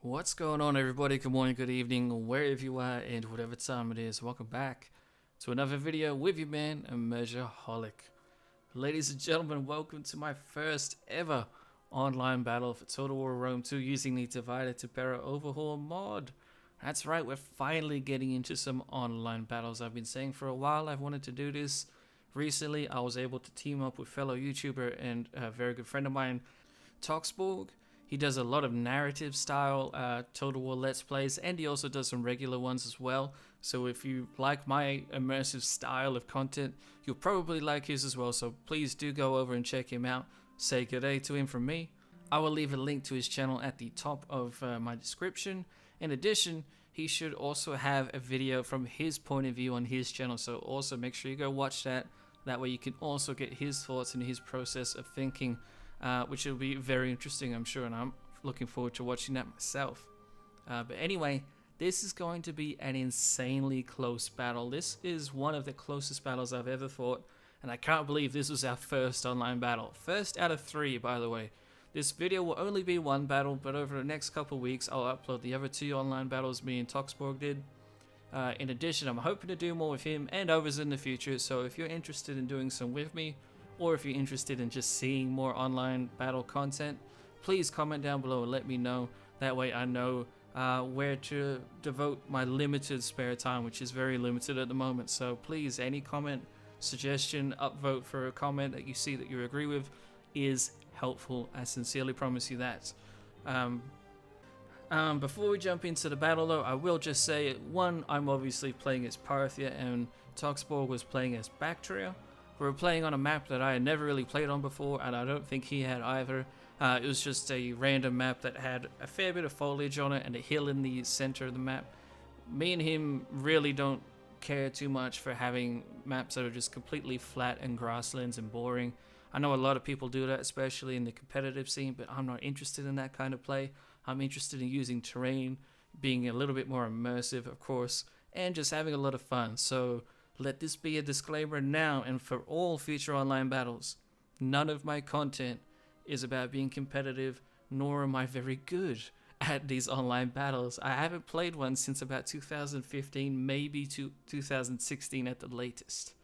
What's going on, everybody? Good morning, good evening, wherever you are and whatever time it is. Welcome back to another video with your man, Immersiaholic. Ladies and gentlemen, welcome to my first ever online battle for Total War Rome 2 using the Divided Impera Overhaul mod. That's right, we're finally getting into some online battles. I've been saying for a while I've wanted to do this. Recently, I was able to team up with fellow YouTuber and a very good friend of mine, Toxborg. He does a lot of narrative style Total War Let's Plays, and he also does some regular ones as well. So if you like my immersive style of content, you'll probably like his as well. So please do go over and check him out. Say good day to him from me. I will leave a link to his channel at the top of my description. In addition, he should also have a video from his point of view on his channel. So also make sure you go watch that. That way you can also get his thoughts and his process of thinking. Which will be very interesting, I'm sure, and I'm looking forward to watching that myself. But anyway, this is going to be an insanely close battle. This is one of the closest battles I've ever fought, and I can't believe this was our first online battle. First out of 3, by the way. This video will only be one battle, but over the next couple weeks, I'll upload the other 2 online battles me and Toxborg did. In addition, I'm hoping to do more with him and others in the future, so if you're interested in doing some with me, or if you're interested in just seeing more online battle content, please comment down below and let me know. That way I know where to devote my limited spare time, which is very limited at the moment. So please, any comment, suggestion, upvote for a comment that you see that you agree with is helpful. I sincerely promise you that. Before we jump into the battle though, I will just say, one, I'm obviously playing as Parthia and Toxborg was playing as Bactria. We were playing on a map that I had never really played on before, and I don't think he had either. It was just a random map that had a fair bit of foliage on it and a hill in the center of the map. Me and him really don't care too much for having maps that are just completely flat and grasslands and boring. I know a lot of people do that, especially in the competitive scene, but I'm not interested in that kind of play. I'm interested in using terrain, being a little bit more immersive, of course, and just having a lot of fun. So let this be a disclaimer now and for all future online battles. None of my content is about being competitive, nor am I very good at these online battles. I haven't played one since about 2015, maybe 2016 at the latest.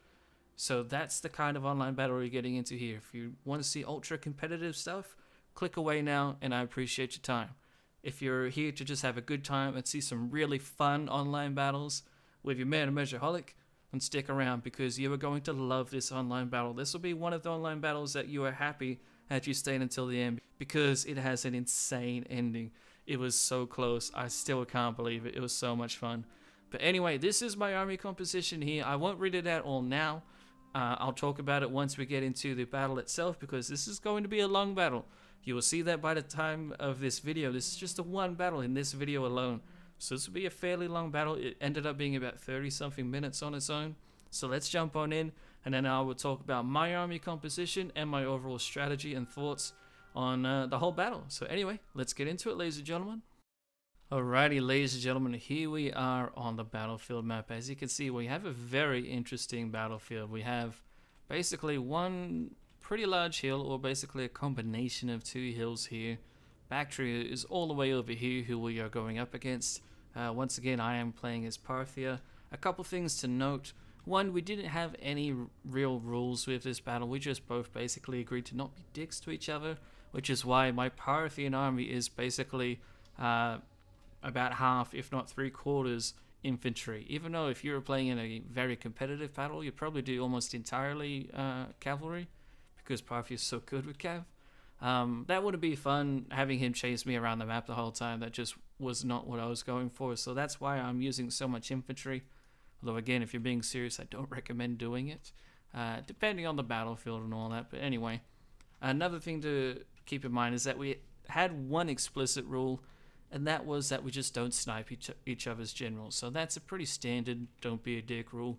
So that's the kind of online battle we're getting into here. If you want to see ultra competitive stuff, click away now and I appreciate your time. If you're here to just have a good time and see some really fun online battles with your man Immersiaholic, and stick around because you are going to love this online battle. This will be one of the online battles that you are happy that you stayed until the end because it has an insane ending. It was so close. I still can't believe it. It was so much fun. But anyway, this is my army composition here. I won't read it out all now. I'll talk about it once we get into the battle itself because this is going to be a long battle. You will see that by the time of this video. This is just the one battle in this video alone. So this will be a fairly long battle. It ended up being about 30-something minutes on its own. So let's jump on in, and then I will talk about my army composition and my overall strategy and thoughts on the whole battle. So anyway, let's get into it, ladies and gentlemen. Alrighty, ladies and gentlemen, here we are on the battlefield map. As you can see, we have a very interesting battlefield. We have basically one pretty large hill, or basically a combination of 2 hills here. Bactria is all the way over here, who we are going up against. Once again, I am playing as Parthia. A couple things to note. One, we didn't have any real rules with this battle. We just both basically agreed to not be dicks to each other, which is why my Parthian army is basically about half, if not 3/4 infantry. Even though if you were playing in a very competitive battle, you'd probably do almost entirely cavalry, because Parthia is so good with cav. That wouldn't be fun, having him chase me around the map the whole time. That just was not what I was going for. So that's why I'm using so much infantry. Although again, if you're being serious, I don't recommend doing it, depending on the battlefield and all that. But anyway, another thing to keep in mind is that we had one explicit rule, and that was that we just don't snipe each other's generals. So that's a pretty standard don't be a dick rule.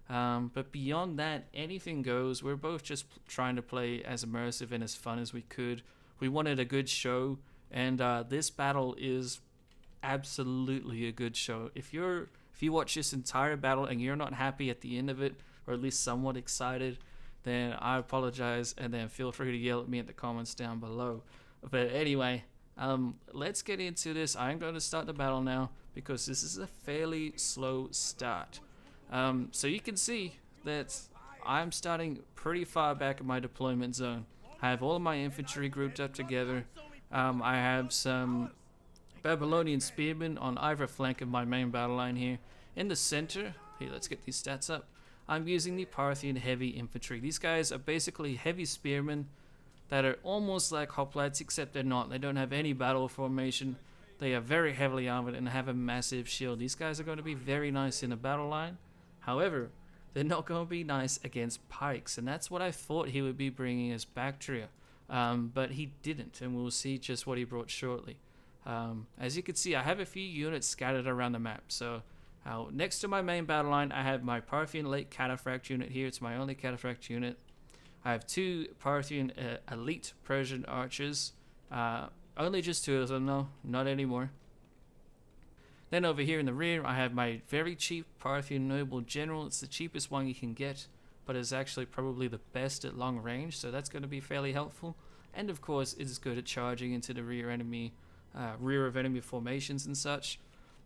But beyond that, anything goes. We're both just trying to play as immersive and as fun as we could. We wanted a good show, and this battle is absolutely a good show. If you watch this entire battle and you're not happy at the end of it, or at least somewhat excited, then I apologize, and then feel free to yell at me in the comments down below. But anyway, Let's get into this. I'm going to start the battle now because this is a fairly slow start. So you can see that I'm starting pretty far back in my deployment zone. I have all of my infantry grouped up together. I have some Babylonian spearmen on either flank of my main battle line here. In the center, here, let's get these stats up. I'm using the Parthian heavy infantry. These guys are basically heavy spearmen that are almost like hoplites, except they're not. They don't have any battle formation. They are very heavily armored and have a massive shield. These guys are going to be very nice in a battle line. However, they're not going to be nice against pikes, and that's what I thought he would be bringing as Bactria. But he didn't, and we'll see just what he brought shortly. As you can see, I have a few units scattered around the map. So next to my main battle line, I have my Parthian late cataphract unit here. It's my only cataphract unit. I have two Parthian elite Persian archers. Only just two of them though, not anymore. Then over here in the rear, I have my very cheap Parthian noble general. It's the cheapest one you can get, but it's actually probably the best at long range, so that's going to be fairly helpful. And of course, it is good at charging into the rear of enemy formations and such.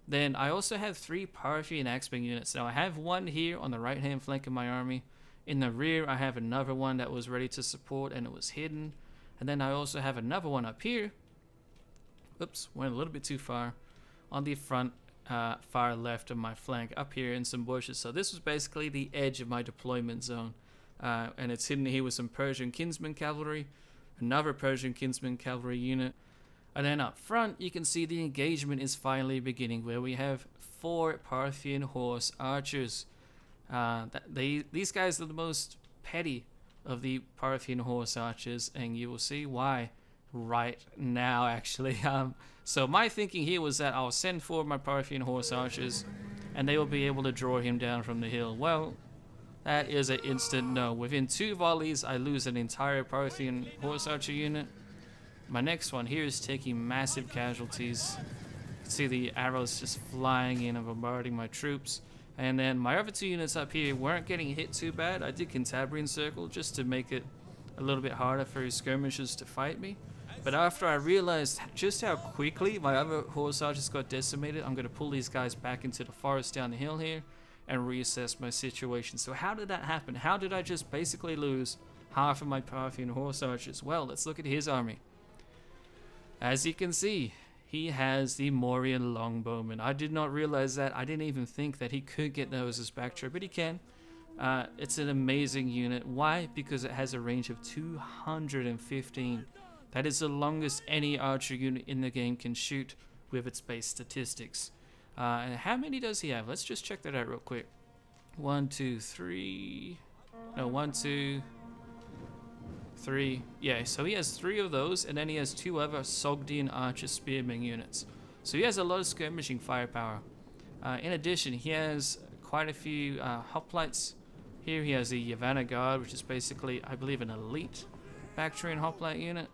Then I also have three Parthian axemen units. Now I have one here on the right hand flank of my army. In the rear, I have another one that was ready to support and it was hidden. And then I also have another one up here. Oops, went a little bit too far. On the front, far left of my flank, up here in some bushes. So this was basically the edge of my deployment zone. And it's hidden here with some Persian kinsman cavalry, another Persian kinsman cavalry unit. And then up front, you can see the engagement is finally beginning, where we have 4 Parthian horse archers. These guys are the most petty of the Parthian horse archers, and you will see why right now, actually. So my thinking here was that I'll send 4 of my Parthian horse archers, and they will be able to draw him down from the hill. Well, that is an instant no. Within 2 volleys, I lose an entire Parthian horse archer unit. My next one here is taking massive casualties. You can see the arrows just flying in and bombarding my troops. And then my other 2 units up here weren't getting hit too bad. I did Cantabrian Circle just to make it a little bit harder for his skirmishers to fight me. But after I realized just how quickly my other horse archers got decimated, I'm going to pull these guys back into the forest down the hill here and reassess my situation. So how did that happen? How did I just basically lose half of my Parthian horse archers? Well, let's look at his army. As you can see, he has the Mauryan longbowmen. I did not realize that. I didn't even think that he could get those as Bactria, but he can. It's an amazing unit. Why? Because it has a range of 215. That is the longest any archer unit in the game can shoot with its base statistics. And how many does he have? Let's just check that out real quick. 1, 2, 3. No, 1, 2, 3. Yeah, so he has 3 of those, and then he has 2 other Sogdian archer spearmen units. So he has a lot of skirmishing firepower. In addition, he has quite a few hoplites. Here he has the Yavanna Guard, which is basically, I believe, an elite Bactrian hoplite unit.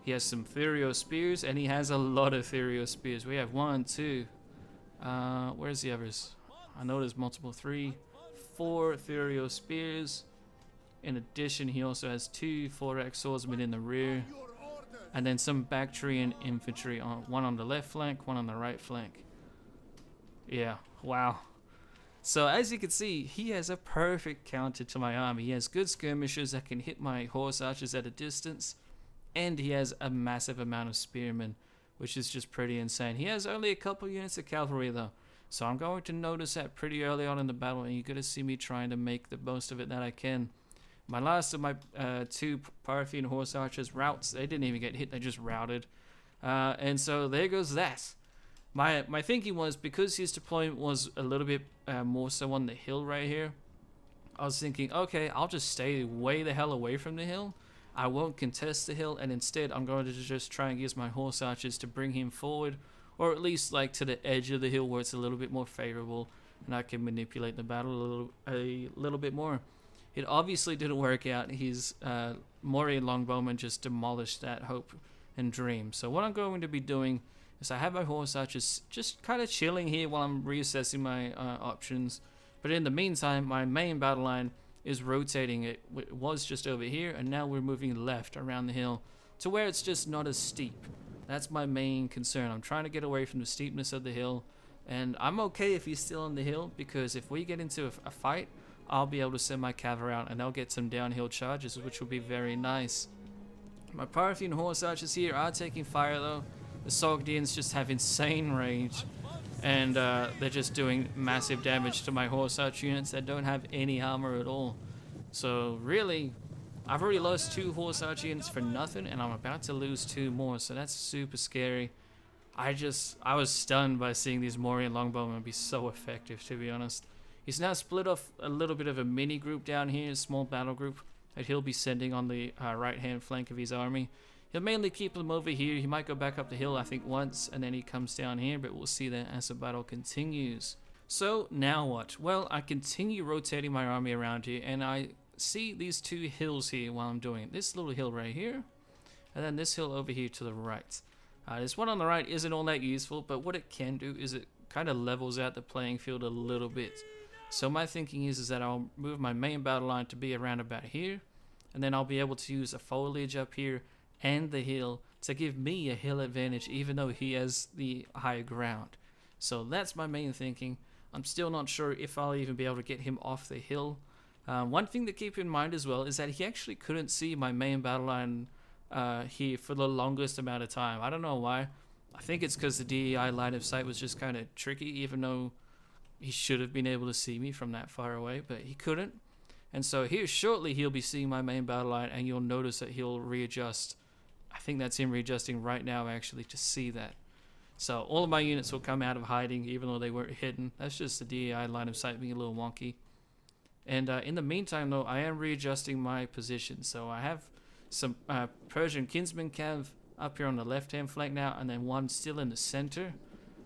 He has some Thurio spears, and he has a lot of Thurio spears. We have 1, 2. Where's the others? I know there's multiple. 3, 4 Thurio spears. In addition, he also has 2 4x swordsmen in the rear, and then some Bactrian infantry, one on the left flank, one on the right flank. Yeah, wow. So as you can see, he has a perfect counter to my army. He has good skirmishers that can hit my horse archers at a distance, and he has a massive amount of spearmen, which is just pretty insane. He has only a couple units of cavalry though, so I'm going to notice that pretty early on in the battle, and you're going to see me trying to make the most of it that I can. My last of my 2 Parthian horse archers routes, they didn't even get hit, they just routed. And so there goes that. My thinking was, because his deployment was a little bit more so on the hill right here, I was thinking, okay, I'll just stay way the hell away from the hill. I won't contest the hill, and instead I'm going to just try and use my horse archers to bring him forward, or at least like to the edge of the hill where it's a little bit more favorable, and I can manipulate the battle a little bit more. It obviously didn't work out. His Mauryan longbowmen just demolished that hope and dream. So what I'm going to be doing is I have my horse archers just kind of chilling here while I'm reassessing my options. But in the meantime, my main battle line is rotating. It was just over here, and now we're moving left around the hill to where it's just not as steep. That's my main concern. I'm trying to get away from the steepness of the hill, and I'm okay if he's still on the hill, because if we get into a fight, I'll be able to send my cavalry out and they'll get some downhill charges, which will be very nice. My Parthian horse archers here are taking fire though. The Sogdians just have insane range, and they're just doing massive damage to my horse archer units that don't have any armor at all. So really, I've already lost 2 horse archer units for nothing, and I'm about to lose 2 more, so that's super scary. I was stunned by seeing these Morian longbowmen be so effective, to be honest. He's now split off a little bit of a mini group down here, a small battle group that he'll be sending on the right hand flank of his army. He'll mainly keep them over here. He might go back up the hill, I think, once, and then he comes down here, but we'll see that as the battle continues. So now what? Well, I continue rotating my army around here, and I see these 2 hills here while I'm doing it. This little hill right here, and then this hill over here to the right. This one on the right isn't all that useful, but what it can do is it kind of levels out the playing field a little bit. So my thinking is that I'll move my main battle line to be around about here, and then I'll be able to use a foliage up here and the hill to give me a hill advantage, even though he has the higher ground. So that's my main thinking. I'm still not sure if I'll even be able to get him off the hill. One thing to keep in mind as well is that he actually couldn't see my main battle line here for the longest amount of time. I don't know why. I think it's because the DEI line of sight was just kind of tricky, even though he should have been able to see me from that far away, but he couldn't. And so here shortly he'll be seeing my main battle line, and you'll notice that he'll readjust. I think that's him readjusting right now actually to see that. So all of my units will come out of hiding even though they weren't hidden. That's just the DEI line of sight being a little wonky. And in the meantime though, I am readjusting my position. So I have some Persian kinsman cav up here on the left hand flank now, and then one still in the center.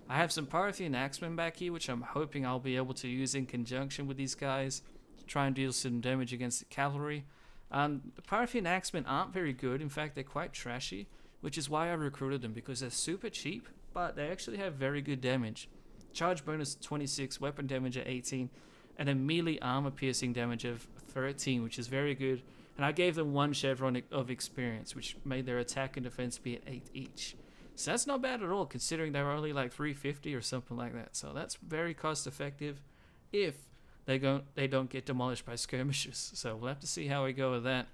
I have some Parthian axemen back here, which I'm hoping I'll be able to use in conjunction with these guys to try and deal some damage against the cavalry. The Parthian axemen aren't very good. In fact, they're quite trashy, which is why I recruited them, because they're super cheap, but they actually have very good damage. Charge bonus 26, weapon damage at 18, and a melee armor piercing damage of 13, which is very good. And I gave them 1 chevron of experience, which made their attack and defense be at 8 each. So that's not bad at all, considering they're only like 350 or something like that. So that's very cost effective if they don't get demolished by skirmishes. So we'll have to see how we go with that.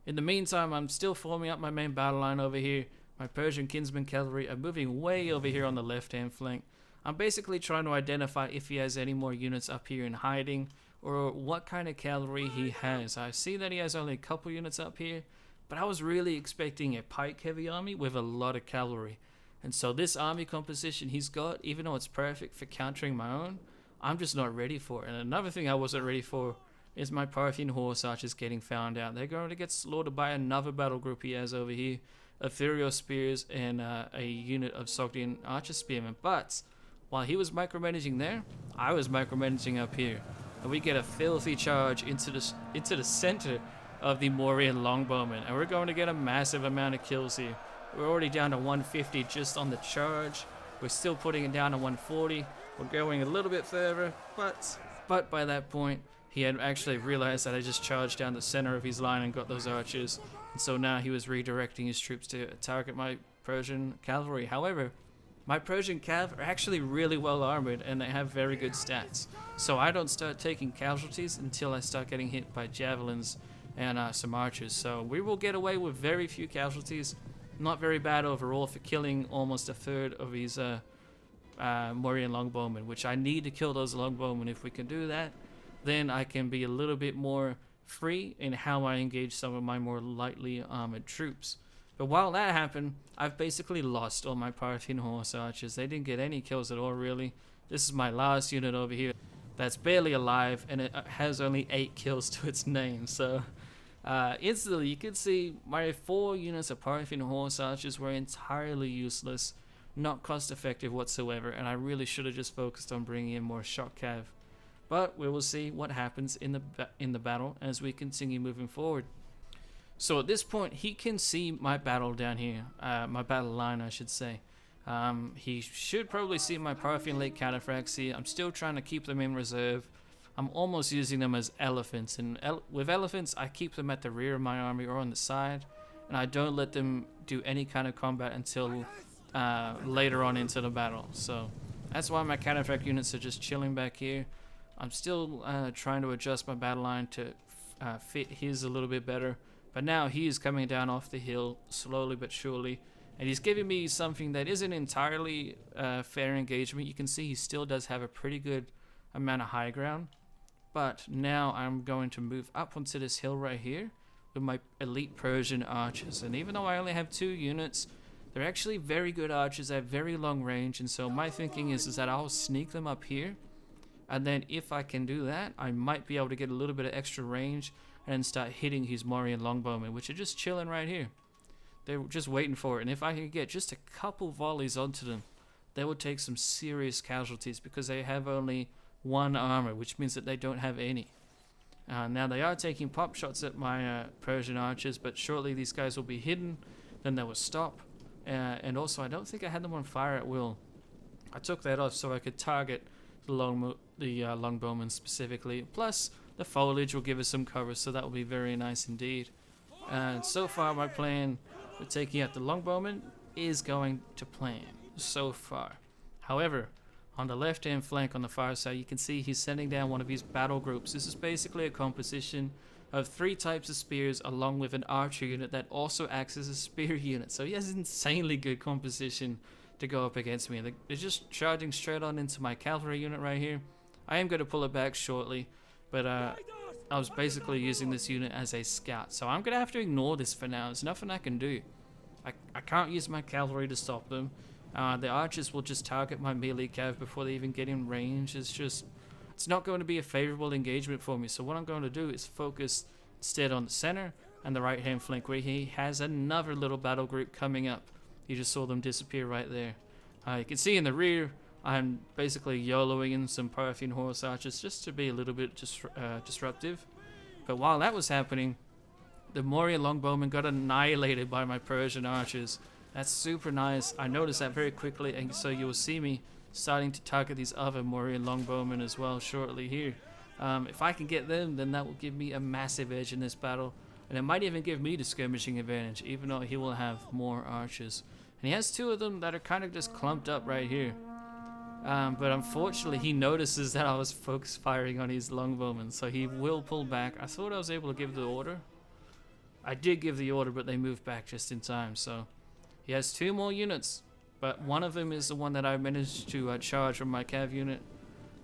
In the meantime, I'm still forming up my main battle line over here. My Persian kinsman cavalry are moving way over here on the left hand flank. I'm basically trying to identify if he has any more units up here in hiding, or what kind of cavalry he has. I see that he has only a couple units up here, but I was really expecting a pike heavy army with a lot of cavalry. And so this army composition he's got, even though it's perfect for countering my own, I'm just not ready for it. And another thing I wasn't ready for is my Parthian horse archers getting found out. They're going to get slaughtered by another battle group he has over here, Ethereal spears and a unit of Sogdian archer spearmen. But while he was micromanaging there, I was micromanaging up here. And we get a filthy charge into the center of the Morian longbowmen, and we're going to get a massive amount of kills here. We're already down to 150 just on the charge. We're still putting it down to 140. We're going a little bit further, but by that point he had actually realized that I just charged down the center of his line and got those archers, and so now he was redirecting his troops to target my Persian cavalry. However, my Persian cav are actually really well armored and they have very good stats, so I don't start taking casualties until I start getting hit by javelins and some archers. So we will get away with very few casualties. Not very bad overall for killing almost a third of his Morian longbowmen, which I need to kill those longbowmen. If we can do that, then I can be a little bit more free in how I engage some of my more lightly armored troops. But while that happened, I've basically lost all my Parthian horse archers. They didn't get any kills at all, really. This is my last unit over here that's barely alive, and it has only 8 kills to its name. So instantly you could see my 4 units of Parthian horse archers were entirely useless, not cost effective whatsoever, and I really should have just focused on bringing in more shock cav. But we will see what happens in the battle as we continue moving forward. So at this point, he can see my battle down here, my battle line, I should say. He should probably see my Parthian late counterfracts here. I'm still trying to keep them in reserve. I'm almost using them as elephants, and with elephants, I keep them at the rear of my army or on the side, and I don't let them do any kind of combat until later on into the battle. So that's why my cataphract units are just chilling back here. I'm still trying to adjust my battle line to fit his a little bit better, but now he is coming down off the hill slowly but surely, and he's giving me something that isn't entirely fair engagement. You can see he still does have a pretty good amount of high ground, but now I'm going to move up onto this hill right here with my elite Persian archers. And even though I only have 2 units, they're actually very good archers. They have very long range, and so my thinking is that I'll sneak them up here, and then if I can do that, I might be able to get a little bit of extra range and then start hitting his Morian longbowmen, which are just chilling right here. They're just waiting for it, and if I can get just a couple volleys onto them, they will take some serious casualties because they have only 1 armor, which means that they don't have any. Now they are taking pop shots at my Persian archers, but shortly these guys will be hidden, then they will stop. And also I don't think I had them on fire at will. I took that off so I could target the longbowmen specifically. Plus the foliage will give us some cover, so that will be very nice indeed. And so far my plan for taking out the longbowmen is going to plan so far. However, on the left hand flank on the far side, you can see he's sending down one of his battle groups. This is basically a composition of 3 types of spears along with an archer unit that also acts as a spear unit. So he has insanely good composition to go up against me. They're just charging straight on into my cavalry unit right here. I am going to pull it back shortly, but I was basically using this unit as a scout. So I'm going to have to ignore this for now. There's nothing I can do. I can't use my cavalry to stop them. The archers will just target my melee cav before they even get in range. It's not going to be a favorable engagement for me. So what I'm going to do is focus instead on the center and the right hand flank, where he has another little battle group coming up. You just saw them disappear right there. You can see in the rear, I'm basically YOLOing in some Parthian horse archers just to be a little bit disruptive. But while that was happening, the Morian longbowmen got annihilated by my Persian archers. That's super nice. I noticed that very quickly, and so you will see me starting to target these other Morian longbowmen as well shortly here. If I can get them, then that will give me a massive edge in this battle, and it might even give me the skirmishing advantage, even though he will have more archers. And he has 2 of them that are kind of just clumped up right here. But unfortunately, he notices that I was focus firing on his longbowmen, so he will pull back. I thought I was able to give the order. I did give the order, but they moved back just in time, so he has 2 more units, but one of them is the one that I managed to charge from my cav unit,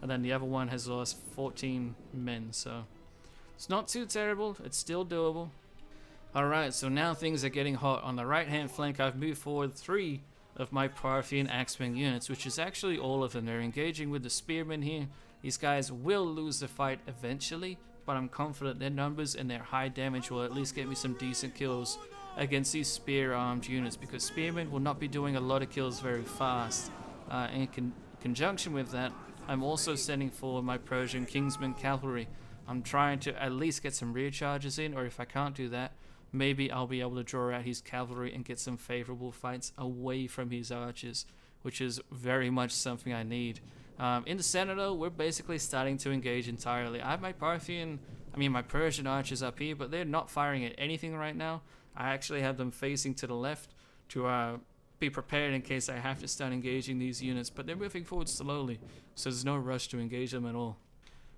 and then the other one has lost 14 men, so it's not too terrible. It's still doable. Alright, so now things are getting hot. On the right hand flank, I've moved forward 3 of my Parthian axemen units, which is actually all of them. They're engaging with the spearmen here. These guys will lose the fight eventually, but I'm confident their numbers and their high damage will at least get me some decent kills against these spear-armed units, because spearmen will not be doing a lot of kills very fast. In conjunction with that, I'm also sending forward my Persian Kingsman cavalry. I'm trying to at least get some rear charges in, or if I can't do that, maybe I'll be able to draw out his cavalry and get some favorable fights away from his archers, which is very much something I need. In the center though, we're basically starting to engage entirely. I have my my Persian archers up here, but they're not firing at anything right now. I actually have them facing to the left to be prepared in case I have to start engaging these units, but they're moving forward slowly, so there's no rush to engage them at all.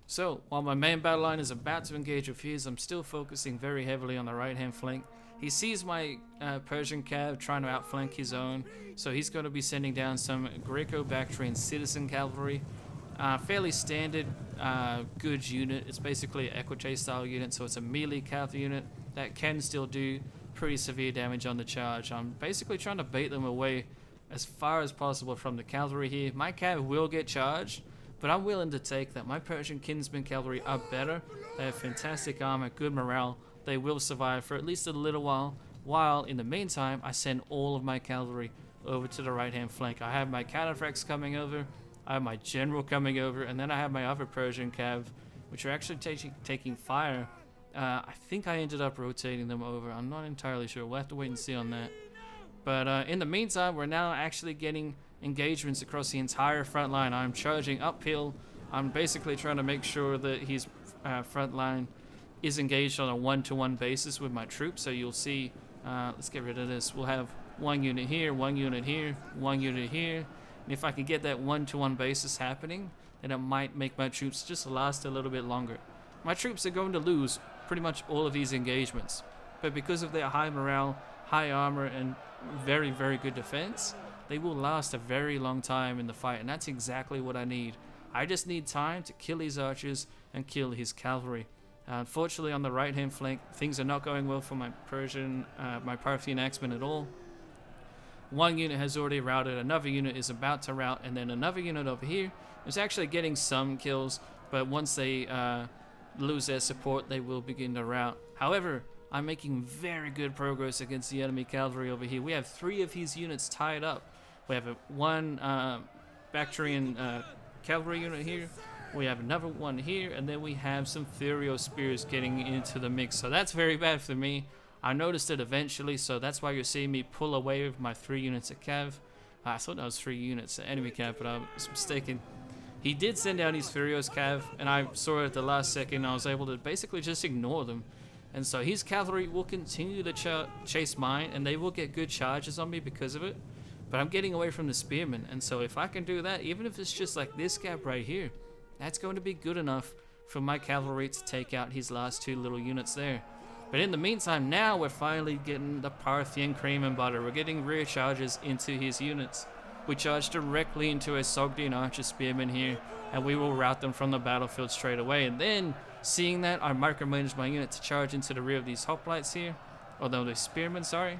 So, while my main battle line is about to engage with his, I'm still focusing very heavily on the right hand flank. He sees my Persian cav trying to outflank his own, so he's going to be sending down some Greco-Bactrian citizen cavalry. Fairly standard, good unit. It's basically an Equite style unit, so it's a melee cav unit that can still do pretty severe damage on the charge. I'm basically trying to bait them away as far as possible from the cavalry here. My cav will get charged, but I'm willing to take that. My Persian kinsman cavalry are better. They have fantastic armor, good morale. They will survive for at least a little while in the meantime I send all of my cavalry over to the right hand flank. I have my cataphracts coming over, I have my general coming over, and then I have my other Persian cav, which are actually taking fire. I think I ended up rotating them over. I'm not entirely sure. We'll have to wait and see on that. But in the meantime, we're now actually getting engagements across the entire front line. I'm charging uphill. I'm basically trying to make sure that his front line is engaged on a one-to-one basis with my troops. So you'll see Let's get rid of this. We'll have one unit here, one unit here, one unit here. And if I can get that 1-to-1 basis happening, then it might make my troops just last a little bit longer. My troops are going to lose pretty much all of these engagements, but because of their high morale, high armor, and very, very good defense, they will last a very long time in the fight, and that's exactly what I need. I just need time to kill his archers and kill his cavalry. Unfortunately, on the right-hand flank, things are not going well for my Parthian axemen at all. One unit has already routed, another unit is about to rout, and then another unit over here is actually getting some kills, but once they lose their support, they will begin to rout. However, I'm making very good progress against the enemy cavalry over here. We have 3 of his units tied up. We have one Bactrian cavalry unit here. We have another one here, and then we have some Furio spears getting into the mix. So that's very bad for me. I noticed it eventually, so that's why you're seeing me pull away with my 3 units of cav. I thought that was 3 units of enemy cav, but I was mistaken. He did send down his Furios cav, and I saw it at the last second. I was able to basically just ignore them. And so his cavalry will continue to chase mine, and they will get good charges on me because of it. But I'm getting away from the spearmen, and so if I can do that, even if it's just like this gap right here, that's going to be good enough for my cavalry to take out his last 2 little units there. But in the meantime, now we're finally getting the Parthian cream and butter. We're getting rear charges into his units. We charge directly into a Sogdian archer spearmen here, and we will rout them from the battlefield straight away. And then, seeing that, I micromanage my unit to charge into the rear of these hoplites here. Although the spearmen, sorry.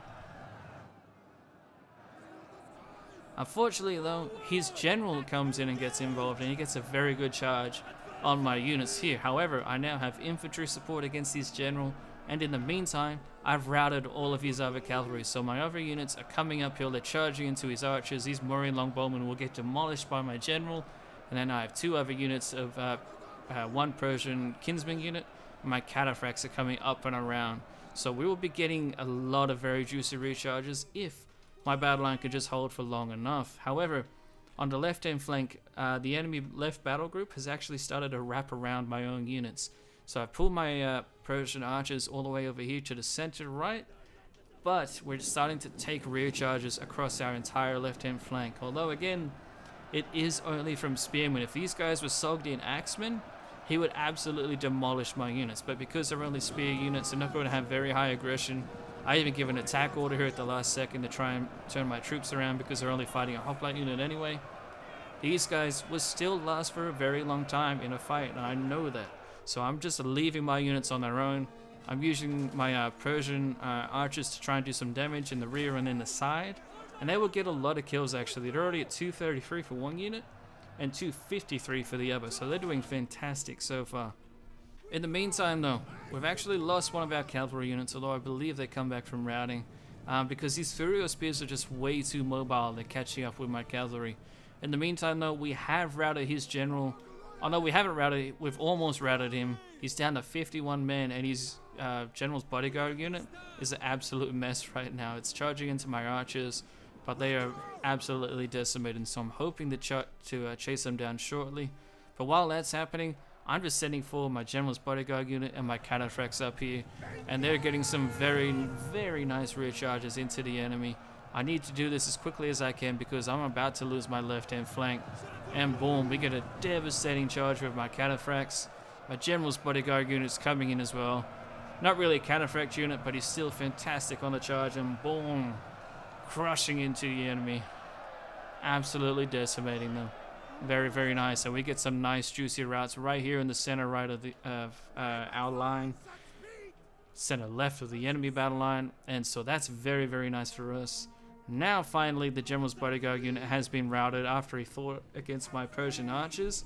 Unfortunately though, his general comes in and gets involved, and he gets a very good charge on my units here. However, I now have infantry support against his general, and in the meantime, I've routed all of his other cavalry. So my other units are coming uphill, they're charging into his archers. These Murray longbowmen will get demolished by my general, and then I have 2 other units of one Persian kinsman unit. My cataphracts are coming up and around. So we will be getting a lot of very juicy recharges if my battle line could just hold for long enough. However, on the left-hand flank, the enemy left battle group has actually started to wrap around my own units. So I pulled my Persian archers all the way over here to the center right, but we're starting to take rear charges across our entire left-hand flank. Although again, it is only from spearmen. If these guys were Sogdian axemen, he would absolutely demolish my units. But because they're only spear units, they're not going to have very high aggression. I even give an attack order here at the last second to try and turn my troops around because they're only fighting a hoplite unit anyway. These guys will still last for a very long time in a fight, and I know that. So I'm just leaving my units on their own. I'm using my Persian archers to try and do some damage in the rear and in the side. And they will get a lot of kills actually. They're already at 233 for one unit and 253 for the other. So they're doing fantastic so far. In the meantime though, we've actually lost one of our cavalry units, although I believe they come back from routing. Because these Furio spears are just way too mobile. They're catching up with my cavalry. In the meantime though, we have routed his general. Oh no, we haven't routed, we've almost routed him. He's down to 51 men, and his general's bodyguard unit is an absolute mess right now. It's charging into my archers, but they are absolutely decimated, so I'm hoping to chase them down shortly. But while that's happening, I'm just sending forward my general's bodyguard unit and my cataphracts up here, and they're getting some very, very nice rear charges into the enemy. I need to do this as quickly as I can because I'm about to lose my left-hand flank. And boom, we get a devastating charge with my cataphracts. My general's bodyguard unit's coming in as well. Not really a cataphract unit, but he's still fantastic on the charge, and boom, crushing into the enemy. Absolutely decimating them. Very, very nice. And we get some nice juicy routes right here in the center right of our line. Center left of the enemy battle line. And so that's very, very nice for us. Now finally the general's bodyguard unit has been routed after he fought against my Persian archers.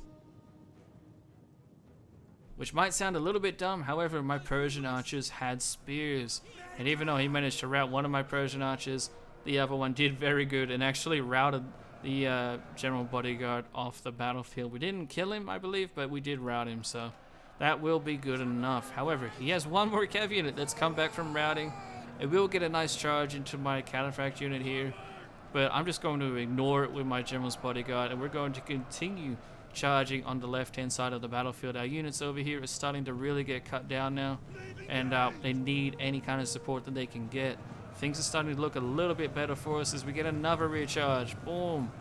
Which might sound a little bit dumb, however my Persian archers had spears. And even though he managed to rout one of my Persian archers, the other one did very good and actually routed the general bodyguard off the battlefield. We didn't kill him, I believe, but we did rout him, so that will be good enough. However, he has one more cav unit that's come back from routing. It will get a nice charge into my cataphract unit here, but I'm just going to ignore it with my general's bodyguard, and we're going to continue charging on the left-hand side of the battlefield. Our units over here are starting to really get cut down now, and they need any kind of support that they can get. things are starting to look a little bit better for us as we get another rear charge. Boom.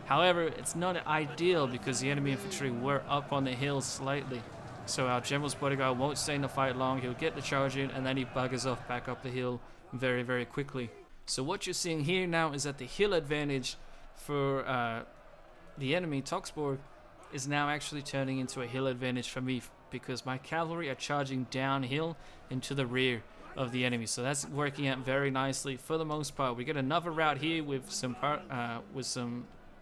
However, it's not ideal because the enemy infantry were up on the hill slightly. So our general's bodyguard won't stay in the fight long. He'll get the charge in and then he buggers off back up the hill very, very quickly. So what you're seeing here now is that the hill advantage for the enemy, Toxborg, is now actually turning into a hill advantage for me because my cavalry are charging downhill into the rear of the enemy. So that's working out very nicely for the most part. We get another route here with some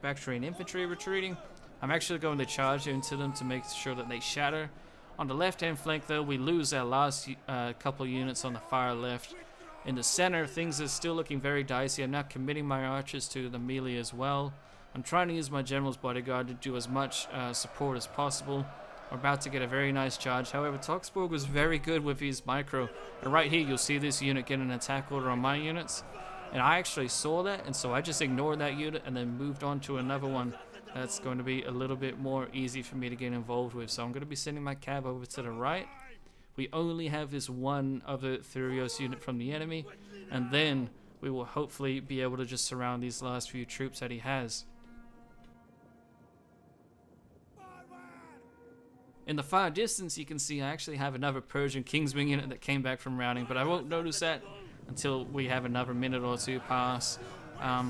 Bactrian infantry retreating. I'm actually going to charge into them to make sure that they shatter. On the left-hand flank, though, we lose our last couple units on the far left. In the center, things are still looking very dicey. I'm not committing my archers to the melee as well. I'm trying to use my general's bodyguard to do as much support as possible. We're about to get a very nice charge. However, Toxborg was very good with his micro. And right here, you'll see this unit get an attack order on my units. And I actually saw that, and so I just ignored that unit and then moved on to another one. That's going to be a little bit more easy for me to get involved with. So I'm going to be sending my cav over to the right. We only have this one other Thurios unit from the enemy, and then we will hopefully be able to just surround these last few troops that he has. In the far distance, you can see I actually have another Persian Kingswing unit that came back from routing, but I won't notice that until we have another minute or two pass.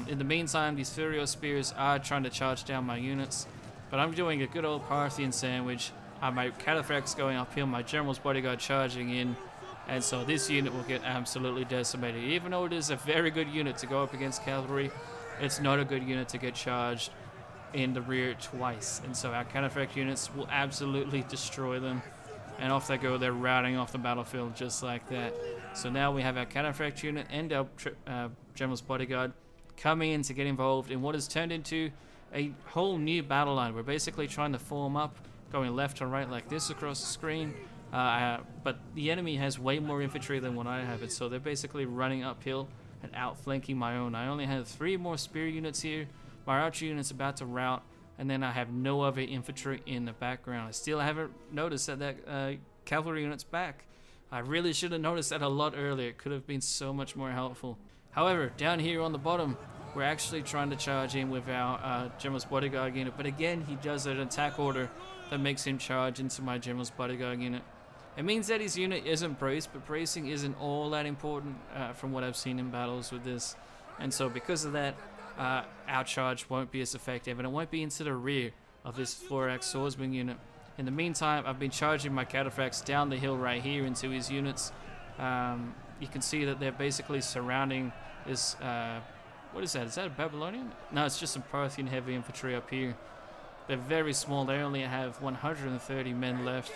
In the meantime, these Thurios spears are trying to charge down my units, but I'm doing a good old Parthian sandwich. My cataphracts going uphill, my general's bodyguard charging in, and so this unit will get absolutely decimated. Even though it is a very good unit to go up against cavalry, it's not a good unit to get charged in the rear twice, and so our cataphract units will absolutely destroy them, and off they go. They're routing off the battlefield just like that. So now we have our cataphract unit and our general's bodyguard coming in to get involved in what has turned into a whole new battle line. We're basically trying to form up, going left to right like this across the screen, but the enemy has way more infantry than what I have, and so they're basically running uphill and outflanking my own. I only have 3 more spear units here. My archer unit's about to rout, and then I have no other infantry in the background. I still haven't noticed that cavalry unit's back. I really should have noticed that a lot earlier. It could have been so much more helpful. However, down here on the bottom, we're actually trying to charge in with our general's bodyguard unit, but again, he does an attack order that makes him charge into my general's bodyguard unit. It means that his unit isn't braced, but bracing isn't all that important from what I've seen in battles with this. And so because of that, our charge won't be as effective, and it won't be into the rear of this Thorax swordsman unit. In the meantime, I've been charging my cataphracts down the hill right here into his units. You can see that they're basically surrounding this, what is that? Is that a Babylonian? No, it's just some Parthian heavy infantry up here. They're very small. They only have 130 men left.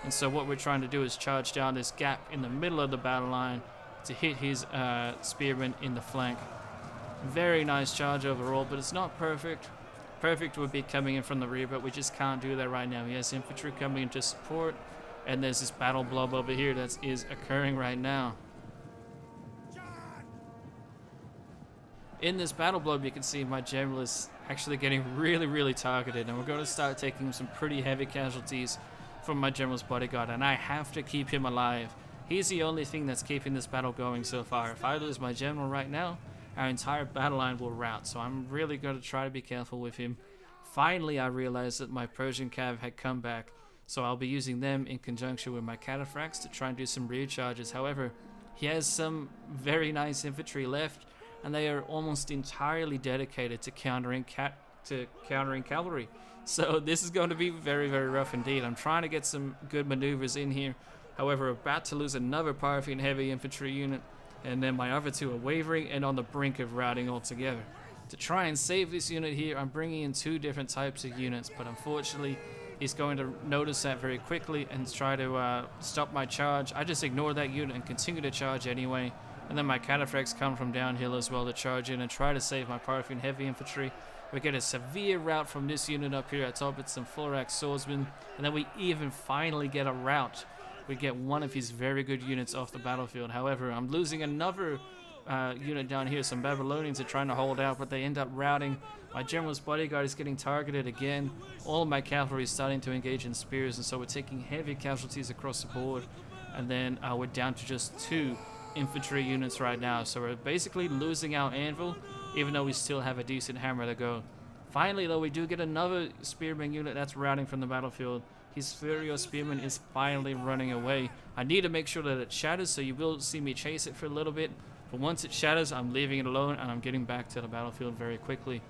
And so what we're trying to do is charge down this gap in the middle of the battle line to hit his spearmen in the flank. Very nice charge overall, but it's not perfect. Perfect would be coming in from the rear, but we just can't do that right now. He has infantry coming in to support, and there's this battle blob over here that is occurring right now. In this battle blob, you can see my general is actually getting really targeted, and we're going to start taking some pretty heavy casualties from my general's bodyguard, and I have to keep him alive. He's the only thing that's keeping this battle going so far. If I lose my general right now, our entire battle line will rout, so I'm really going to try to be careful with him. Finally, I realized that my Persian cav had come back, so I'll be using them in conjunction with my cataphracts to try and do some rear charges. However, he has some very nice infantry left, and they are almost entirely dedicated to countering cavalry. So this is going to be very rough indeed. I'm trying to get some good maneuvers in here. However, about to lose another Parthian heavy infantry unit, and then my other 2 are wavering and on the brink of routing altogether. To try and save this unit here, I'm bringing in 2 different types of units, but unfortunately, he's going to notice that very quickly and try to stop my charge. I just ignore that unit and continue to charge anyway, and then my cataphracts come from downhill as well to charge in and try to save my Parthian heavy infantry. We get a severe rout from this unit up here at top. It's some Thorax swordsmen, and then we even finally get a rout. We get one of his very good units off the battlefield. However, I'm losing another unit down here. Some Babylonians are trying to hold out, but they end up routing. My general's bodyguard is getting targeted again. All of my cavalry is starting to engage in spears, and so we're taking heavy casualties across the board. And then we're down to just 2 infantry units right now. So we're basically losing our anvil, even though we still have a decent hammer to go. Finally, though, we do get another spearman unit that's routing from the battlefield. His Furio Spearman is finally running away. I need to make sure that it shatters, so you will see me chase it for a little bit. But once it shatters, I'm leaving it alone, and I'm getting back to the battlefield very quickly.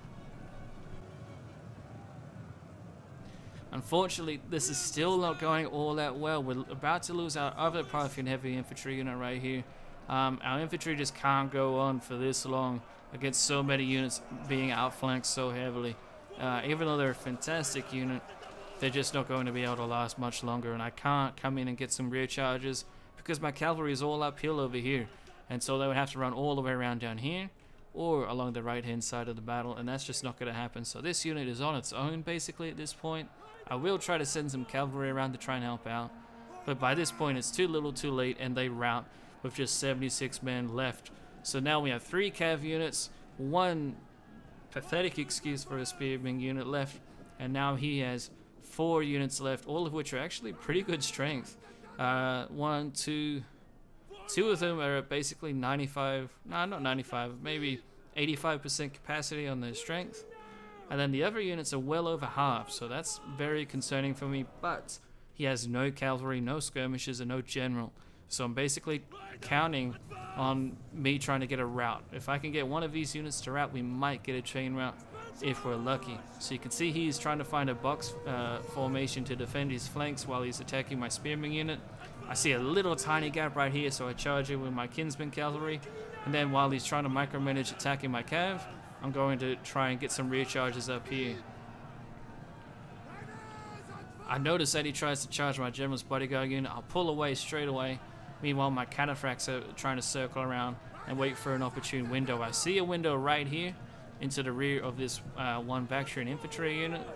Unfortunately, this is still not going all that well. We're about to lose our other Parthian heavy infantry unit right here. Our infantry just can't go on for this long against so many units being outflanked so heavily. Even though they're a fantastic unit, they're just not going to be able to last much longer, and I can't come in and get some rear charges because my cavalry is all uphill over here, and so they would have to run all the way around down here or along the right hand side of the battle, and that's just not going to happen. So this unit is on its own basically at this point. I will try to send some cavalry around to try and help out, but by this point it's too little too late, and they rout with just 76 men left. So now we have 3 cav units, 1 pathetic excuse for a spearman unit left, and now he has 4 units left, all of which are actually pretty good strength. 1, 2 of them are at basically 95, no, not 95, maybe 85% capacity on their strength. And then the other units are well over half, so that's very concerning for me. But he has no cavalry, no skirmishers, and no general. So I'm basically counting on me trying to get a rout. If I can get one of these units to rout, we might get a chain rout if we're lucky. So you can see he's trying to find a box formation to defend his flanks while he's attacking my spearman unit. I see a little tiny gap right here, so I charge him with my kinsman cavalry. And then while he's trying to micromanage attacking my cav, I'm going to try and get some rear charges up here. I notice that he tries to charge my general's bodyguard unit. I'll pull away straight away. Meanwhile, my cataphracts are trying to circle around and wait for an opportune window. I see a window right here into the rear of this one Bactrian infantry unit.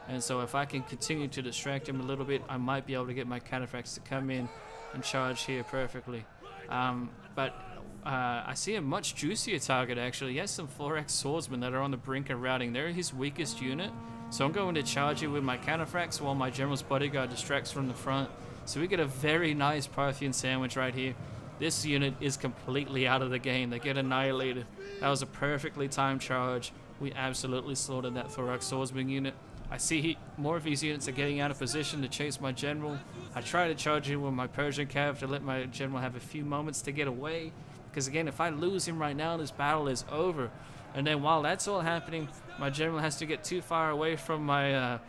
And so if I can continue to distract him a little bit, I might be able to get my cataphracts to come in and charge here perfectly. I see a much juicier target actually. He has some 4x swordsmen that are on the brink of routing. They're his weakest unit. So I'm going to charge it with my cataphracts while my general's bodyguard distracts from the front. So we get a very nice Parthian sandwich right here. This unit is completely out of the game. They get annihilated. That was a perfectly timed charge. We absolutely slaughtered that thorax swordsman unit. I see more of these units are getting out of position to chase my general. I try to charge him with my Persian cav to let my general have a few moments to get away. Because again, if I lose him right now, this battle is over. And then while that's all happening, my general has to get too far away from my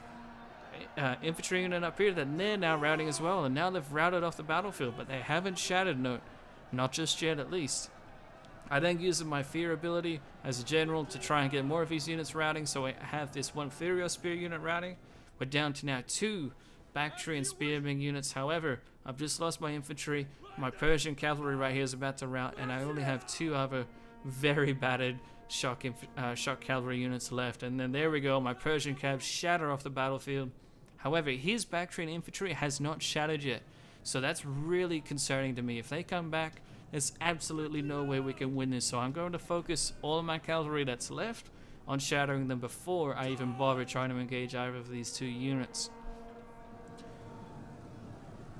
infantry unit up here that they're now routing as well. And now they've routed off the battlefield, but they haven't shattered, no. Not just yet, at least. I then use my fear ability as a general to try and get more of these units routing, so I have this 1 Furio Spear unit routing. We're down to now 2 Bactrian Spearman units. However, I've just lost my infantry. My Persian cavalry right here is about to rout, and I only have 2 other very battered shock cavalry units left. And then there we go, my Persian cabs shatter off the battlefield. However, his Bactrian infantry has not shattered yet, so that's really concerning to me. If they come back, there's absolutely no way we can win this. So I'm going to focus all of my cavalry that's left on shattering them before I even bother trying to engage either of these 2 units.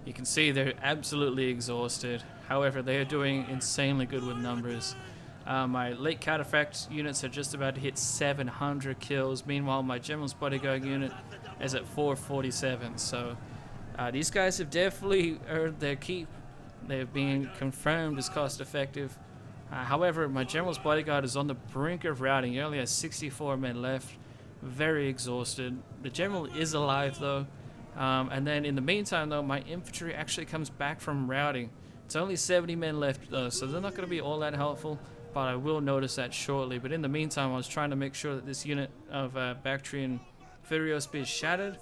You can see they're absolutely exhausted. However, they are doing insanely good with numbers. My late cataphract units are just about to hit 700 kills. Meanwhile, my general's bodyguard unit is at 447. So these guys have definitely earned their keep. They're being confirmed as cost effective. However, my general's bodyguard is on the brink of routing. He only has 64 men left. Very exhausted. The general is alive though. And then in the meantime though, my infantry actually comes back from routing. It's only 70 men left though, so they're not going to be all that helpful, but I will notice that shortly. But in the meantime, I was trying to make sure that this unit of Bactrian Furio Spears shattered.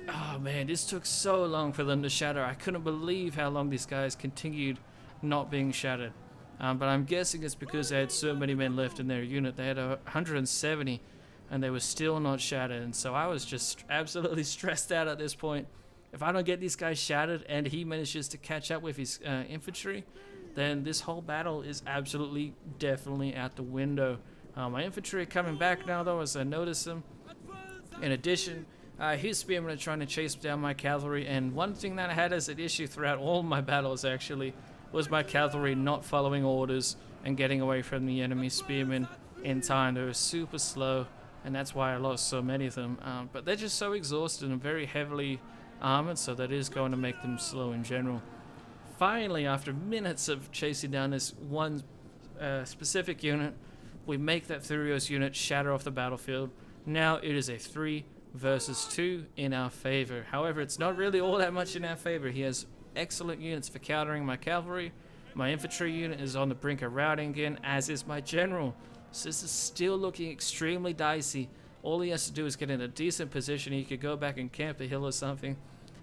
Oh man, this took so long for them to shatter. I couldn't believe how long these guys continued not being shattered. But I'm guessing it's because they had so many men left in their unit. They had 170 and they were still not shattered. And so I was just absolutely stressed out at this point. If I don't get these guys shattered and he manages to catch up with his infantry, then this whole battle is absolutely definitely out the window. My infantry are coming back now though as I notice them. In addition, his spearmen are trying to chase down my cavalry, and one thing that I had as an issue throughout all my battles actually was my cavalry not following orders and getting away from the enemy spearmen in time. They were super slow, and that's why I lost so many of them. But they're just so exhausted and very heavily armored, so that is going to make them slow in general. Finally, after minutes of chasing down this one specific unit, we make that Furious unit shatter off the battlefield. Now it is a 3 versus 2 in our favor. However, it's not really all that much in our favor. He has excellent units for countering my cavalry. My infantry unit is on the brink of routing again, as is my general. So this is still looking extremely dicey. All he has to do is get in a decent position. He could go back and camp a hill or something,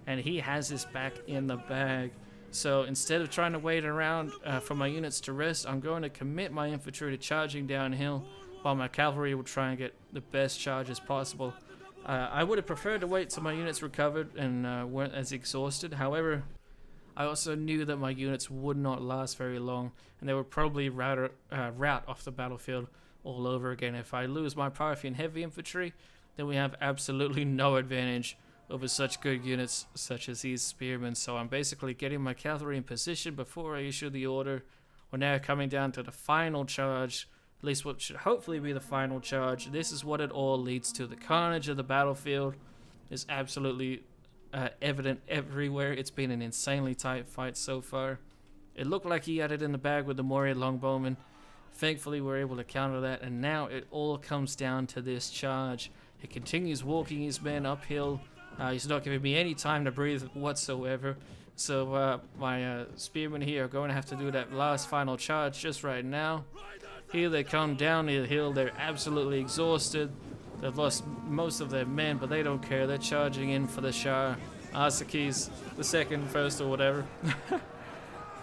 and he has this back in the bag. So instead of trying to wait around for my units to rest, I'm going to commit my infantry to charging downhill, while my cavalry will try and get the best charges possible. I would have preferred to wait till my units recovered and weren't as exhausted. However, I also knew that my units would not last very long, and they would probably rout off the battlefield all over again. If I lose my Parthian heavy infantry, then we have absolutely no advantage over such good units such as these spearmen. So I'm basically getting my cavalry in position before I issue the order. We're now coming down to the final charge, at least what should hopefully be the final charge. This is what it all leads to. The carnage of the battlefield is absolutely evident everywhere. It's been an insanely tight fight so far. It looked like he had it in the bag with the Moria longbowmen. Thankfully, we're able to counter that, and now it all comes down to this charge. He continues walking his men uphill. He's not giving me any time to breathe whatsoever. So my spearmen here are going to have to do that last final charge just right now. Here they come down the hill. They're absolutely exhausted. They've lost most of their men, but they don't care. They're charging in for the Shah. Arsakis, the second, first, or whatever.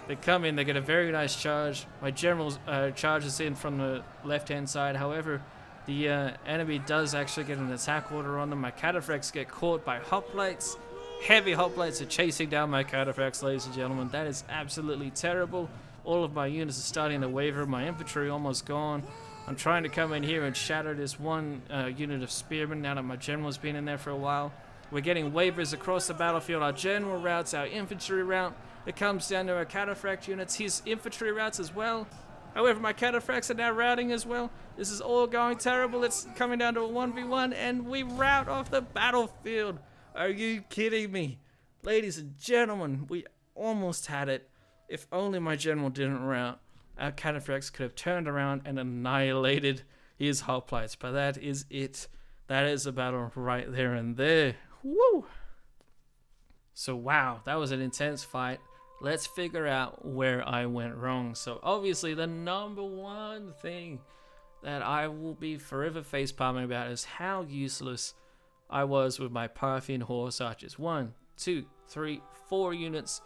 They come in, they get a very nice charge. My general charges in from the left-hand side. However, the enemy does actually get an attack order on them. My cataphracts get caught by hoplites. Heavy hoplites are chasing down my cataphracts, ladies and gentlemen. That is absolutely terrible. All of my units are starting to waver. My infantry almost gone. I'm trying to come in here and shatter this one unit of spearmen now that my general's been in there for a while. We're getting wavers across the battlefield. Our general routes, our infantry route. It comes down to our cataphract units. His infantry routes as well. However, my cataphracts are now routing as well. This is all going terrible. It's coming down to a 1v1, and we rout off the battlefield. Are you kidding me? Ladies and gentlemen, we almost had it. If only my general didn't rout, our cataphracts could have turned around and annihilated his hoplites. But that is it. That is a battle right there and there. Woo! So wow, that was an intense fight. Let's figure out where I went wrong. So obviously the number one thing that I will be forever facepalming about is how useless I was with my Parthian horse archers. 1, 2, 3, 4 units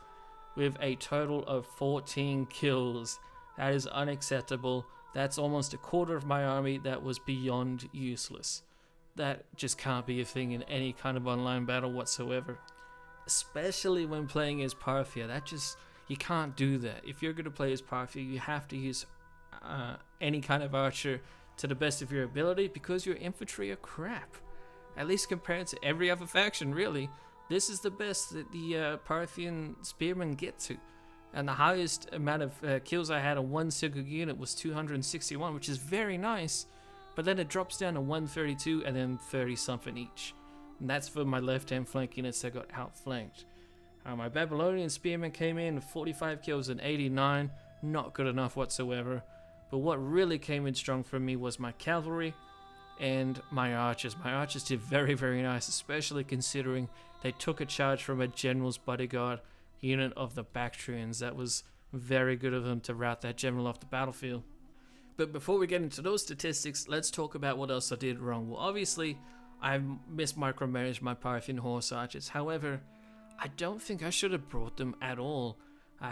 with a total of 14 kills. That is unacceptable. That's almost a quarter of my army that was beyond useless. That just can't be a thing in any kind of online battle whatsoever. Especially when playing as Parthia. You can't do that. If you're going to play as Parthia, you have to use any kind of archer to the best of your ability, because your infantry are crap. At least compared to every other faction, really. This is the best that the Parthian spearmen get to. And the highest amount of kills I had on one single unit was 261, which is very nice. But then it drops down to 132 and then 30 something each. And that's for my left-hand flank units that got outflanked. My Babylonian spearmen came in with 45 kills and 89. Not good enough whatsoever. But what really came in strong for me was my cavalry and my archers. My archers did very, very nice, especially considering they took a charge from a general's bodyguard unit of the Bactrians. That was very good of them to rout that general off the battlefield. But before we get into those statistics, let's talk about what else I did wrong. Well, obviously, I mismicromanaged my Parthian horse archers. However, I don't think I should have brought them at all.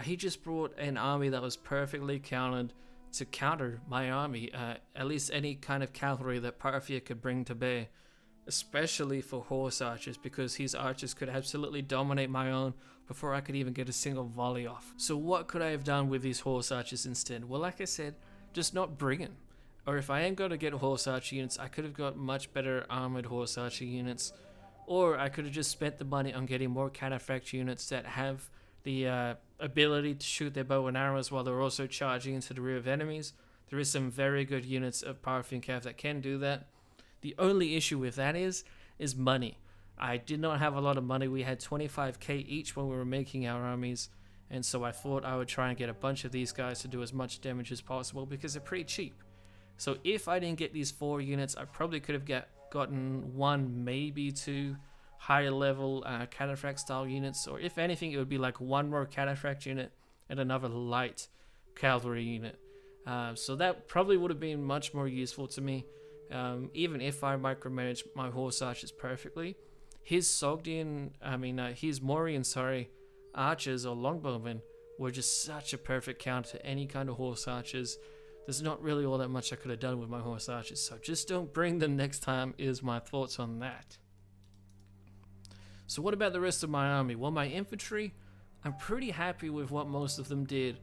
He just brought an army that was perfectly countered to counter my army, at least any kind of cavalry that Parthia could bring to bear, especially for horse archers, because his archers could absolutely dominate my own before I could even get a single volley off. So what could I have done with these horse archers instead? Well, like I said, just not bring them. Or if I am going to get horse archer units, I could have got much better armored horse archer units. Or I could have just spent the money on getting more cataphract units that have the ability to shoot their bow and arrows while they're also charging into the rear of enemies. There is some very good units of Parthian Cav that can do that. The only issue with that is money. I did not have a lot of money. We had 25k each when we were making our armies, and so I thought I would try and get a bunch of these guys to do as much damage as possible because they're pretty cheap. So if I didn't get these 4 units, I probably could have gotten 1, maybe 2 higher level cataphract style units, or if anything it would be like 1 more cataphract unit and another light cavalry unit. So that probably would have been much more useful to me, even if I micromanaged my horse archers perfectly. His his Morian, archers or longbowmen were just such a perfect counter to any kind of horse archers. There's not really all that much I could have done with my horse archers, so just don't bring them next time is my thoughts on that. So what about the rest of my army? Well, my infantry, I'm pretty happy with what most of them did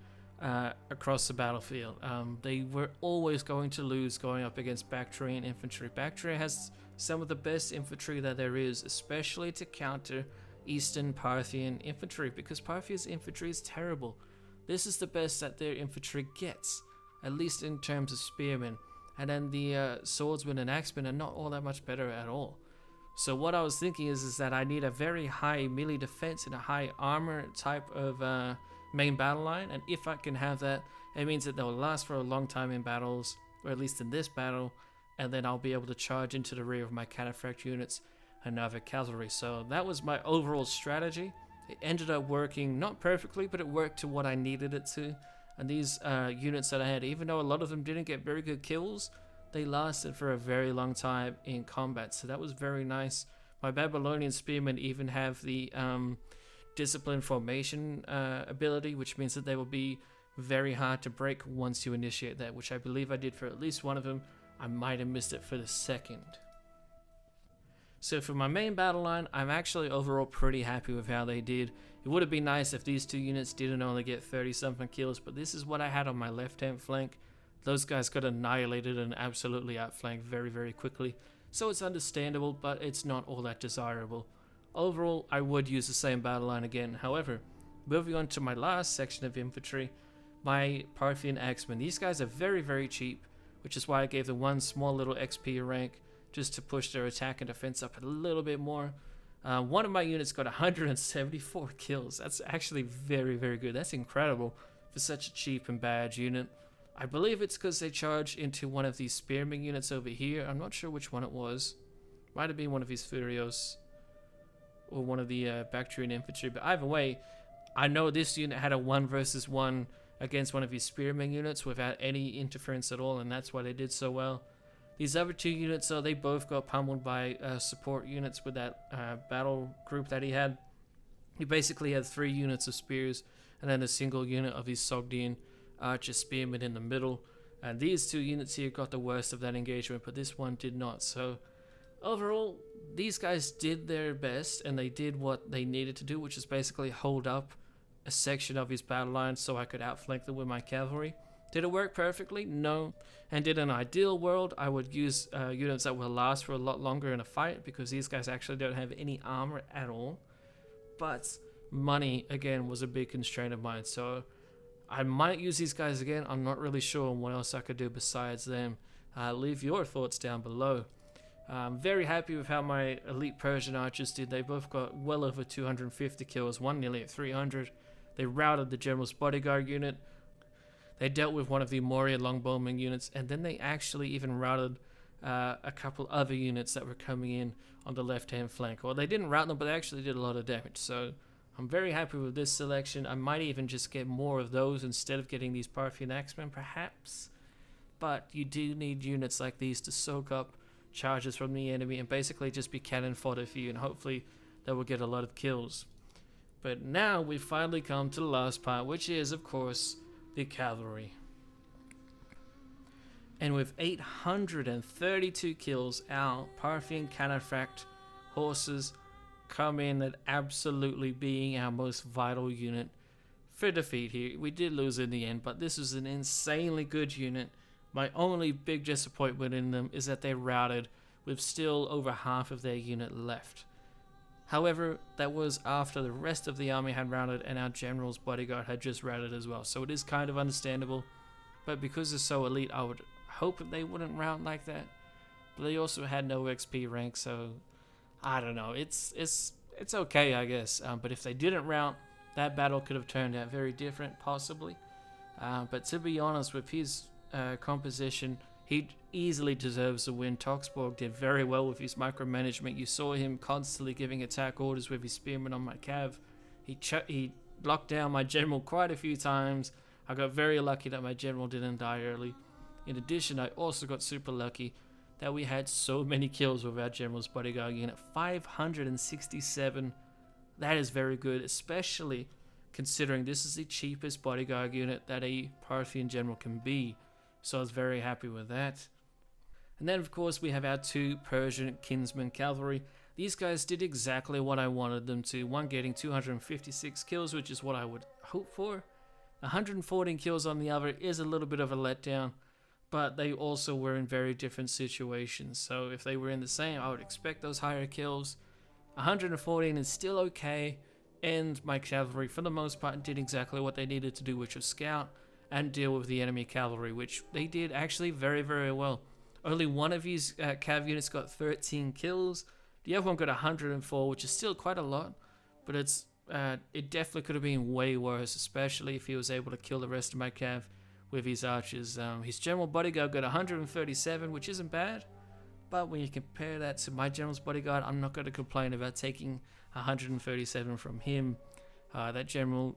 across the battlefield. They were always going to lose going up against Bactrian infantry. Bactria has some of the best infantry that there is, especially to counter Eastern Parthian infantry, because Parthia's infantry is terrible. This is the best that their infantry gets, at least in terms of spearmen. And then the swordsmen and axemen are not all that much better at all. So what I was thinking is that I need a very high melee defense and a high armor type of main battle line, and if I can have that, it means that they'll last for a long time in battles, or at least in this battle, and then I'll be able to charge into the rear of my cataphract units and other cavalry. So that was my overall strategy. It ended up working, not perfectly, but it worked to what I needed it to. And these units that I had, even though a lot of them didn't get very good kills, they lasted for a very long time in combat, so that was very nice. My Babylonian spearmen even have the discipline formation ability, which means that they will be very hard to break once you initiate that, which I believe I did for at least one of them. I might have missed it for the second. So for my main battle line, I'm actually overall pretty happy with how they did. It would have been nice if these 2 units didn't only get 30-something kills, but this is what I had on my left-hand flank. Those guys got annihilated and absolutely outflanked very, very quickly. So it's understandable, but it's not all that desirable. Overall, I would use the same battle line again. However, moving on to my last section of infantry, my Parthian axemen. These guys are very, very cheap, which is why I gave them 1 small little XP rank, just to push their attack and defense up a little bit more. One of my units got 174 kills. That's actually very, very good. That's incredible for such a cheap and bad unit. I believe it's because they charged into one of these spearmen units over here. I'm not sure which one it was. Might have been one of these Furios or one of the Bactrian infantry. But either way, I know this unit had a 1 versus 1 against one of these spearmen units without any interference at all, and that's why they did so well. These other 2 units, though, they both got pummeled by support units with that battle group that he had. He basically had 3 units of spears and then a single unit of his Sogdian archer spearmen in the middle. And these 2 units here got the worst of that engagement, but this one did not. So overall, these guys did their best, and they did what they needed to do, which is basically hold up a section of his battle line so I could outflank them with my cavalry. Did it work perfectly? No. And in an ideal world, I would use units that will last for a lot longer in a fight, because these guys actually don't have any armor at all. But money, again, was a big constraint of mine. So I might use these guys again. I'm not really sure on what else I could do besides them. Leave your thoughts down below. I'm very happy with how my elite Persian archers did. They both got well over 250 kills, one nearly at 300. They routed the general's bodyguard unit. They dealt with one of the Moria longbowmen units, and then they actually even routed a couple other units that were coming in on the left-hand flank. Well, they didn't rout them, but they actually did a lot of damage. So I'm very happy with this selection. I might even just get more of those instead of getting these Parthian axemen, perhaps. But you do need units like these to soak up charges from the enemy and basically just be cannon fodder for you, and hopefully that will get a lot of kills. But now we've finally come to the last part, which is, of course, the cavalry. And with 832 kills, our Parthian cataphract horses come in at absolutely being our most vital unit for defeat here. We did lose in the end, but this was an insanely good unit. My only big disappointment in them is that they routed with still over half of their unit left. However, that was after the rest of the army had routed and our general's bodyguard had just routed as well. So it is kind of understandable. But because they're so elite, I would hope that they wouldn't rout like that. But they also had no XP rank, so I don't know. It's okay, I guess. But if they didn't rout, that battle could have turned out very different, possibly. But to be honest, with his composition, he easily deserves a win. Toxborg did very well with his micromanagement. You saw him constantly giving attack orders with his spearmen on my cav. He locked down my general quite a few times. I got very lucky that my general didn't die early. In addition, I also got super lucky that we had so many kills with our general's bodyguard unit. 567. That is very good, especially considering this is the cheapest bodyguard unit that a Parthian general can be. So I was very happy with that. And then of course we have our 2 Persian kinsman cavalry. These guys did exactly what I wanted them to. One getting 256 kills, which is what I would hope for. 114 kills on the other is a little bit of a letdown, but they also were in very different situations. So if they were in the same, I would expect those higher kills. 114 is still okay, and my cavalry for the most part did exactly what they needed to do, which was scout and deal with the enemy cavalry, which they did actually very, very well. Only one of his cav units got 13 kills. The other one got 104, which is still quite a lot, but it definitely could have been way worse, especially if he was able to kill the rest of my cav with his archers. His general bodyguard got 137, which isn't bad, but when you compare that to my general's bodyguard, I'm not going to complain about taking 137 from him. That general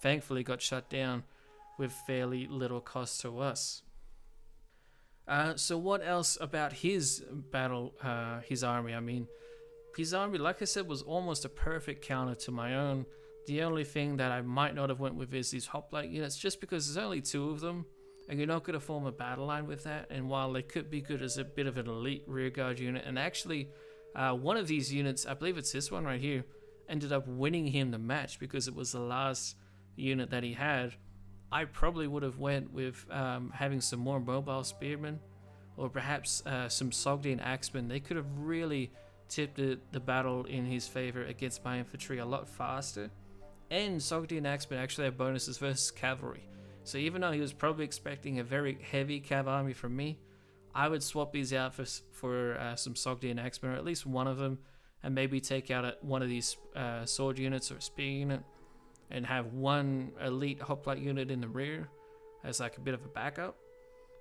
thankfully got shut down with fairly little cost to us. So what else about his battle, his army? I mean, his army, like I said, was almost a perfect counter to my own. The only thing that I might not have went with is these hoplite units, just because there's only 2 of them, and you're not going to form a battle line with that. And while they could be good as a bit of an elite rearguard unit, and actually one of these units, I believe it's this one right here, ended up winning him the match because it was the last unit that he had. I probably would have went with having some more mobile spearmen, or perhaps some Sogdian axemen. They could have really tipped the battle in his favor against my infantry a lot faster. And Sogdian axemen actually have bonuses versus cavalry. So even though he was probably expecting a very heavy cav army from me, I would swap these out for some Sogdian axemen, or at least one of them, and maybe take out one of these sword units or spear unit, and have one elite hoplite unit in the rear as like a bit of a backup.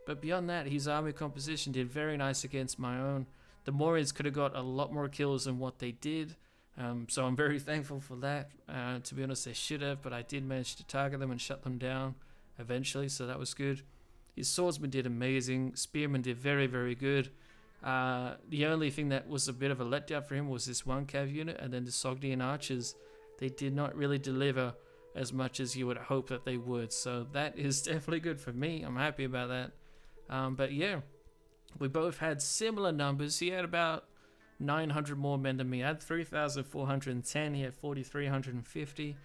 But beyond that, his army composition did very nice against my own. The Morians could have got a lot more kills than what they did, so I'm very thankful for that. To be honest, they should have, but I did manage to target them and shut them down eventually, so that was good. His swordsmen did amazing. Spearmen did very, very good. The only thing that was a bit of a letdown for him was this one cav unit, and then the Sogdian archers. They did not really deliver as much as you would hope that they would. So that is definitely good for me. I'm happy about that. But yeah, we both had similar numbers. He had about 900 more men than me. I had 3,410. He had 4,350.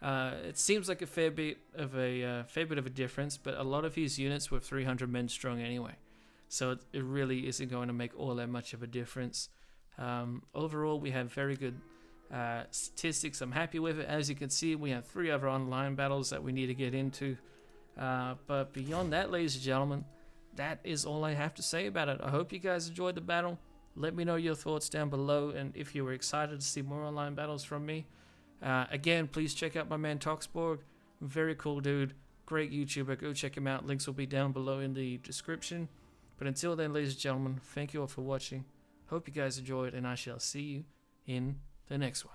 It seems like a fair bit of a difference, but a lot of his units were 300 men strong anyway. So it really isn't going to make all that much of a difference. Overall, we have very good statistics. I'm happy with it. As you can see, we have 3 other online battles that we need to get into. But beyond that, ladies and gentlemen, that is all I have to say about it. I hope you guys enjoyed the battle. Let me know your thoughts down below, and if you were excited to see more online battles from me. Again, please check out my man Toxborg. Very cool dude. Great YouTuber. Go check him out. Links will be down below in the description. But until then, ladies and gentlemen, thank you all for watching. Hope you guys enjoyed, and I shall see you in the next one.